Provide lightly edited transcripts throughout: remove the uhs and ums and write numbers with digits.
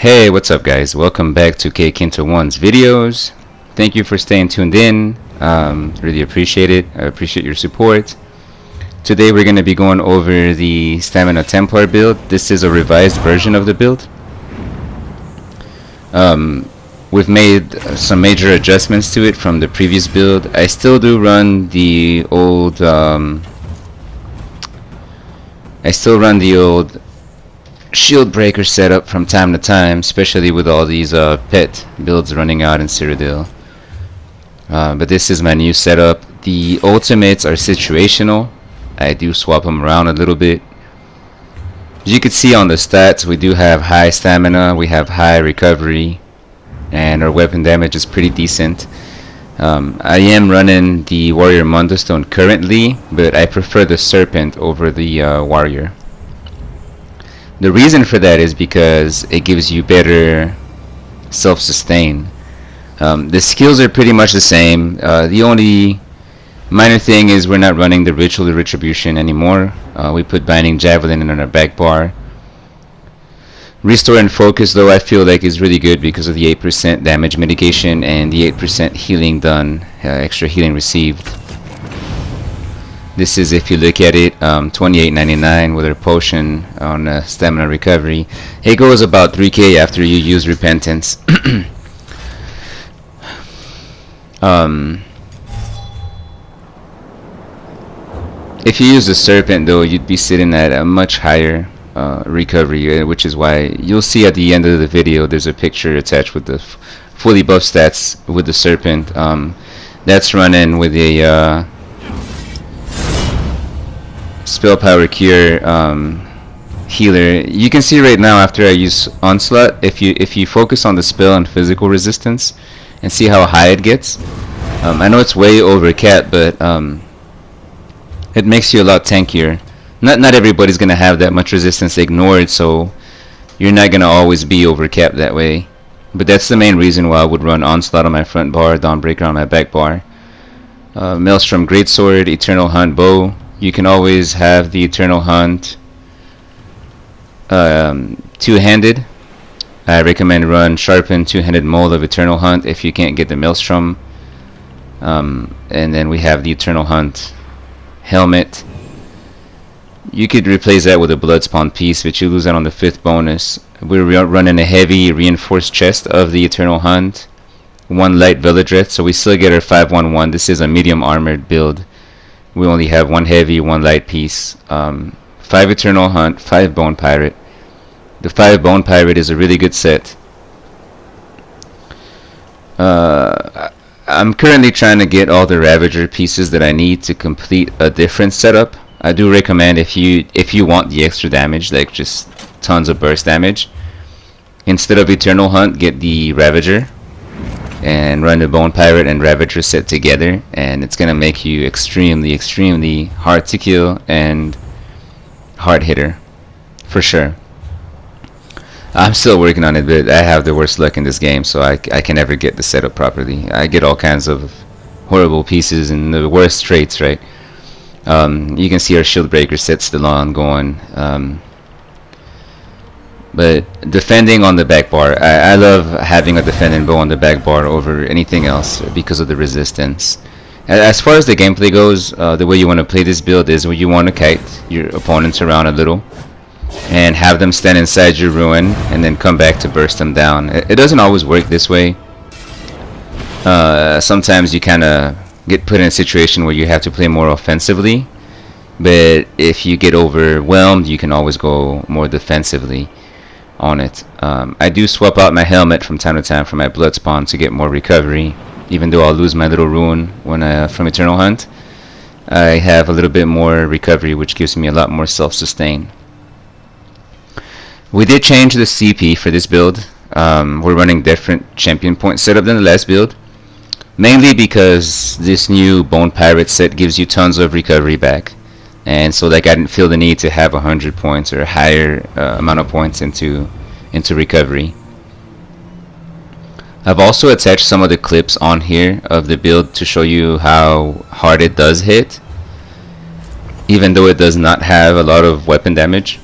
Hey, what's up guys? Welcome back to K Kinto One's videos. Thank you for staying tuned in. Really appreciate it. I appreciate your support. Today we're going to be going over the Stamina Templar build. This is a revised version of the build. We've made some major adjustments to it from the previous build. I still do run the old shield breaker setup from time to time, especially with all these pet builds running out in Cyrodiil. But this is my new setup. The ultimates are situational. I do swap them around a little bit. As you can see on the stats, we do have high stamina, we have high recovery, and our weapon damage is pretty decent. I am running the Warrior Mundostone currently, but I prefer the Serpent over the Warrior. The reason for that is because it gives you better self-sustain. The skills are pretty much the same. The only minor thing is we're not running the Ritual of Retribution anymore. We put Binding Javelin in our back bar. Restore and Focus, though, I feel like is really good because of the 8% damage mitigation and the 8% healing done, extra healing received. This is, if you look at it, $28.99 with a potion on stamina recovery. It goes about 3k after you use Repentance. If you use the Serpent, though, you'd be sitting at a much higher recovery, which is why you'll see at the end of the video there's a picture attached with the fully buff stats with the Serpent. That's running with a Spell Power Cure healer. You can see right now after I use Onslaught, if you focus on the spell and physical resistance and see how high it gets. I know it's way over cap, but it makes you a lot tankier. Not everybody's gonna have that much resistance ignored, so you're not gonna always be over cap that way. But that's the main reason why I would run Onslaught on my front bar, Dawnbreaker on my back bar. Maelstrom Greatsword, Eternal Hunt Bow. You can always have the Eternal Hunt two-handed. I recommend run Sharpened Two-Handed Mold of Eternal Hunt if you can't get the Maelstrom. And then we have the Eternal Hunt Helmet. You could replace that with a Bloodspawn piece, but you lose that on the 5th bonus. We're running a heavy reinforced chest of the Eternal Hunt. 1 light Velodreth, so we still get our 5-1-1. This is a medium armored build. We only have 1 heavy, 1 light piece. 5 Eternal Hunt, 5 Bone Pirate. The 5 Bone Pirate is a really good set. I'm currently trying to get all the Ravager pieces that I need to complete a different setup. I do recommend if you want the extra damage, like just tons of burst damage, instead of Eternal Hunt, get the Ravager and run the Bone Pirate and Ravager set together, and it's gonna make you extremely hard to kill and hard hitter for sure. I'm still working on it, but I have the worst luck in this game, so I can never get the setup properly. I get all kinds of horrible pieces and the worst traits, right? You can see our shield breaker set still ongoing. But defending on the back bar, I love having a defending bow on the back bar over anything else because of the resistance. As far as the gameplay goes, the way you want to play this build is where you want to kite your opponents around a little and have them stand inside your ruin and then come back to burst them down. It doesn't always work this way. Sometimes you kind of get put in a situation where you have to play more offensively, but if you get overwhelmed, you can always go more defensively on it. I do swap out my helmet from time to time for my Bloodspawn to get more recovery, even though I'll lose my little rune when from Eternal Hunt. I have a little bit more recovery, which gives me a lot more self-sustain. We did change the CP for this build. We're running different champion point setup than the last build, mainly because this new Bone Pirate set gives you tons of recovery back, and so like I didn't feel the need to have 100 points or a higher amount of points into recovery. I've also attached some of the clips on here of the build to show you how hard it does hit, even though it does not have a lot of weapon damage,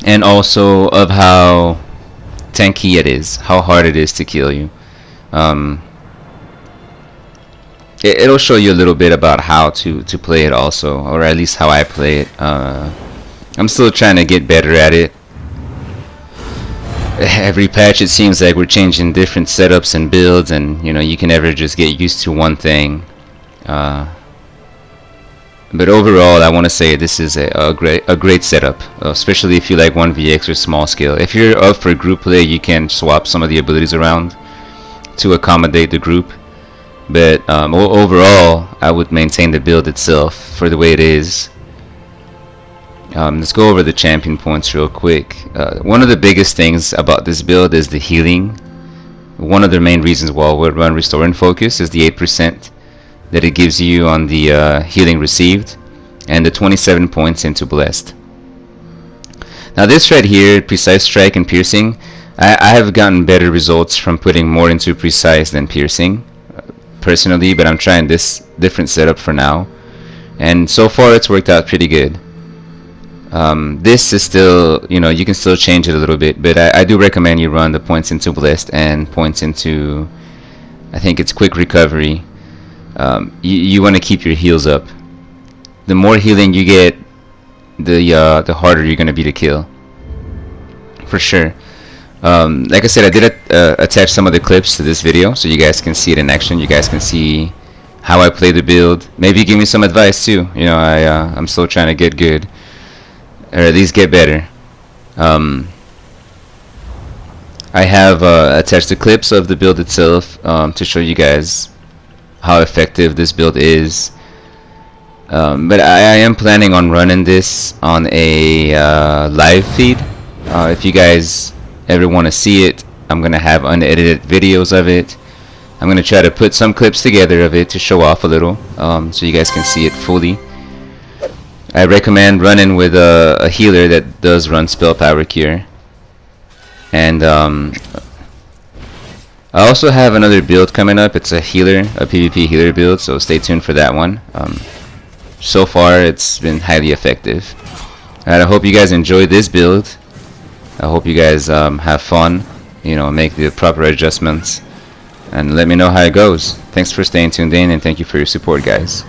and also of how tanky it is, how hard it is to kill you. It'll show you a little bit about how to play it also, or at least how I play it. I'm still trying to get better at it. Every patch it seems like we're changing different setups and builds, and you know, you can never just get used to one thing. But overall, I want to say this is a great setup, especially if you like 1vx or small scale. If you're up for group play, you can swap some of the abilities around to accommodate the group. But overall, I would maintain the build itself for the way it is. Let's go over the champion points real quick. One of the biggest things about this build is the healing. One of the main reasons why I would run Restore and Focus is the 8% that it gives you on the healing received, and the 27 points into Blessed. Now this right here, Precise Strike and Piercing, I have gotten better results from putting more into Precise than Piercing, personally, but I'm trying this different setup for now, and so far it's worked out pretty good. This is still, you know, you can still change it a little bit, but I do recommend you run the points into Blessed and points into, I think it's Quick Recovery. You want to keep your heals up. The more healing you get, the harder you're going to be to kill, for sure. Like I said, I did attach some of the clips to this video so you guys can see it in action. You guys can see how I play the build. Maybe give me some advice too. You know, I'm still trying to get good, or at least get better. I have attached the clips of the build itself to show you guys how effective this build is. But I am planning on running this on a live feed. If you guys ever want to see it, I'm gonna have unedited videos of it. I'm gonna try to put some clips together of it to show off a little, so you guys can see it fully. I recommend running with a healer that does run Spell Power Cure. And I also have another build coming up. It's a healer, a PvP healer build, so stay tuned for that one. So far it's been highly effective. And I hope you guys enjoyed this build. I hope you guys have fun, you know, make the proper adjustments, and let me know how it goes. Thanks for staying tuned in, and thank you for your support, guys.